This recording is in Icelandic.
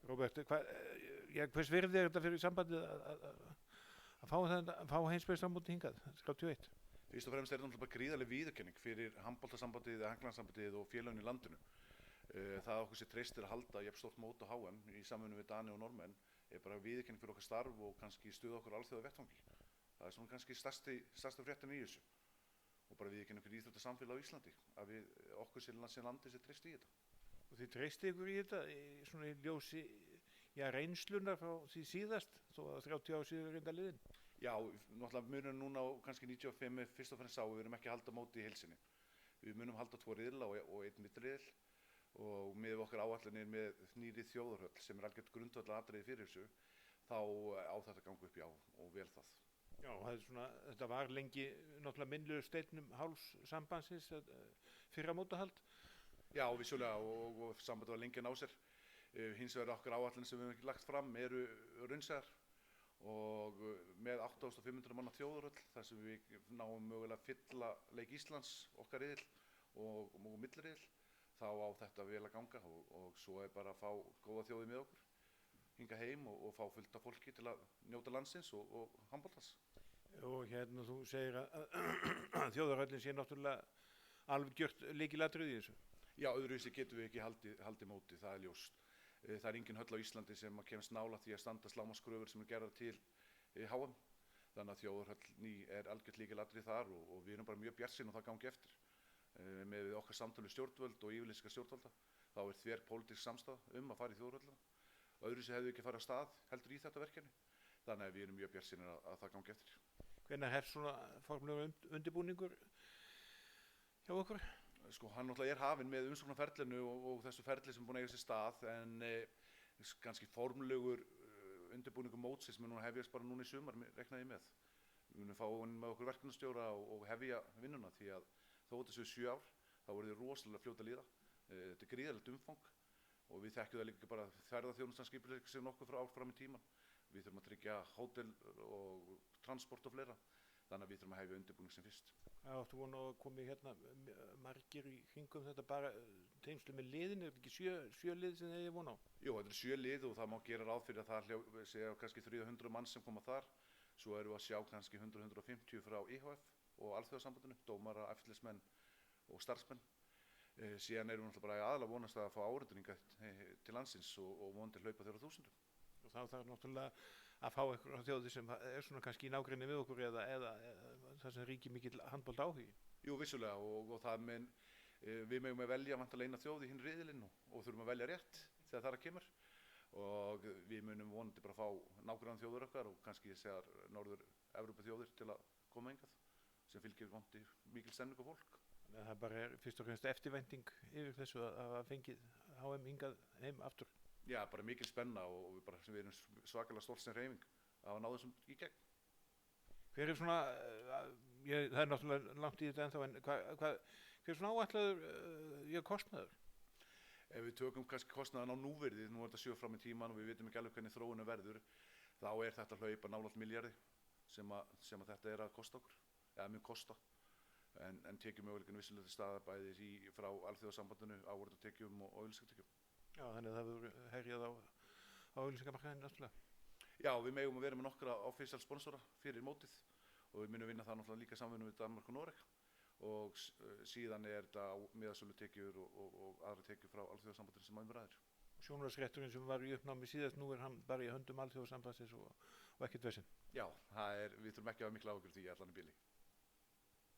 Róbert, hvers virði er þetta fyrir sambandið að fá heimsmeistarmótið hingað, 31? Fyrst og fremst er þetta náttúrulega bara gríðarleg viðurkenning fyrir handboltasambandið, hanglansambandið og félögin í landinu. Það að okkur sé treystir að halda jafn stórt mót á HM í samvinnu við Dani og Norðmenn er bara viðurkenning fyrir okkar starf og kannski stuða okkur á alþjóða vettvangi. Það er svona kannski stærsta fréttin í þessu og bara viðurkenning fyrir íþróttasamfélag á Íslandi að okkur sem landi sé treyst í þetta. Og þið treystið ykkur í þetta svona í ljósi reynslunar frá því síðast þó að 30 ár síðan reynda liðin? Já, náttúrulega munum núna á kannski 95 fyrst og fremst við erum ekki að halda móti í heilsinni. Við munum halda 2 riðla og 1 milliriðil og með okkar áætlanir með nýrri þjóðarhöll sem er algjört grundvallaratriði fyrir þessu, þá á þetta að ganga upp og vel það. Já, þetta var lengi náttúrulega minnlegur steinnum háls sambandsins fyrra mótahald. Já, vissulega og sambandið var lengi að ná sér. Hins vegar okkar áætlanir sem við höfum ekki lagt fram eru raunsæðar og með 8500 manna þjóðarhöll þar sem við náum mögulega að fylla leik Íslands okkar riðil og milliriðil, þá á þetta vel að ganga og svo er bara að fá góða þjóði með okkur hinga heim og fá fullt af fólki til að njóta landsins og handboltans. Og þú segir að þjóðarhöllin sé náttúrulega algjört lykilatriði í þessu. Já, öðruvísi getum við ekki haldið móti, það er ljóst. Það er engin höll á Íslandi sem kemst nálægt því að standa lágmarkskröfur sem gerðar til HM. Þannig að þjóðarhöll er algjört lykilatriði þar og við erum bara mjög bjartsýn og það gangi eftir. Með okkar samtölu stjórnvöld og yfirlýsingar stjórnvalda, þá er þverpólitísk samstaða að fara í þjóðarhöllina. Öðruvísi hefðu ekki farið af stað heldur í þetta verkefni. Þannig að við erum mjög bjartsýnir að það gangi eftir. Hvenær hefst svona formlegur undirbúningur hjá okkur? Sko, hann náttúrulega er hafinn með umsóknarferlinu og þessu ferli sem er búin að eiga sér stað, en kannski formlegur undirbúningur mótsins mun hefjast bara núna í sumar, reikna ég með. Við munum fá inn með okkur verkefnastjóra og hefja vinnuna því að þó þetta séu 7 ár, þá verður þið rosalega fljót að líða. Þetta er gríðarlegt umfang og við þekkjum það líka bara ferðaþjónustan skipuleggur sig nokkuð frá ár fram í tíman. Við þurfum að tryggja hótel og transport og fleira, þannig að við þurfum að hefja undirbúning sem fyrst. Áttu vona að komi margir í kringum þetta bara tengslu með liðin, er þetta ekki 7 lið sem þið vona á? Jú, þetta er 7 lið og það má gera ráð fyrir að það sé kannski 300 mann sem koma þar. Svo erum við að sjá kannski 100-150 frá IHF og alþjóðasambandinu, dómara, eftirlitsmenn og starfsmenn. Síðan erum við náttúrulega bara aðalega vonast að fá áreitninga til landsins og vonandi hlaupa þeirra 1000. Og þá þarf náttúrulega að fá einhverja þjóði sem er svona kannski í nágrenni við okkur eða það sem ríkir mikill handbolt áhugi. Jú, vissulega og við megum að velja vantarlega eina þjóð í hinn riðilinn og þurfum að velja rétt þegar það kemur. Og við munum vonandi bara fá nágrann þjóður okkar og kannski segjar Norður-Evrópu þjóðir til að koma hingað sem fylgir vonandi mikil stemning og fólk. Þannig að það bara er fyrst og fremst eftirvænting yfir þessu að hafa fengið HM hingað heim aftur. Já, bara mikil spenna og við erum svakalega stolt sem hreyfing að hafa náð þessum í gegn. Hver er svona, það er náttúrulega langt í þetta ennþá, en hver er svona áætlaður kostnaður? Ef við tökum kannski kostnaðan á núvirði, nú er þetta 7 fram í tíman og við vitum ekki alveg hvernig þróunin verður, þá er þetta hlaupa nálægt milljarði sem að þetta er að kosta okkur, eða mun kosta. En tekjum möguleikin vissulega til staðar bæði frá alþjóðasambandinu, áhorfendatekjum og auglýsingatekjum. Já, þannig að það verður herjað á auglýsingamarkaðinn náttúrulega. Já, við megum að vera með nokkra official sponsora fyrir mótið og við munum vinna það náttúrulega líka samvinnu við Danmark og Noreg. Og síðan er þetta miðasölutekjur og aðra tekjur frá alþjóðasambandinu sem ræðir. Sjónvarpsrétturinn sem var í uppnámi síðast, nú er hann bara í höndum alþjóðasambandsins og ekkert vesen. Já, við þurfum ekki að hafa mikla áhyggjur af því allan í bili.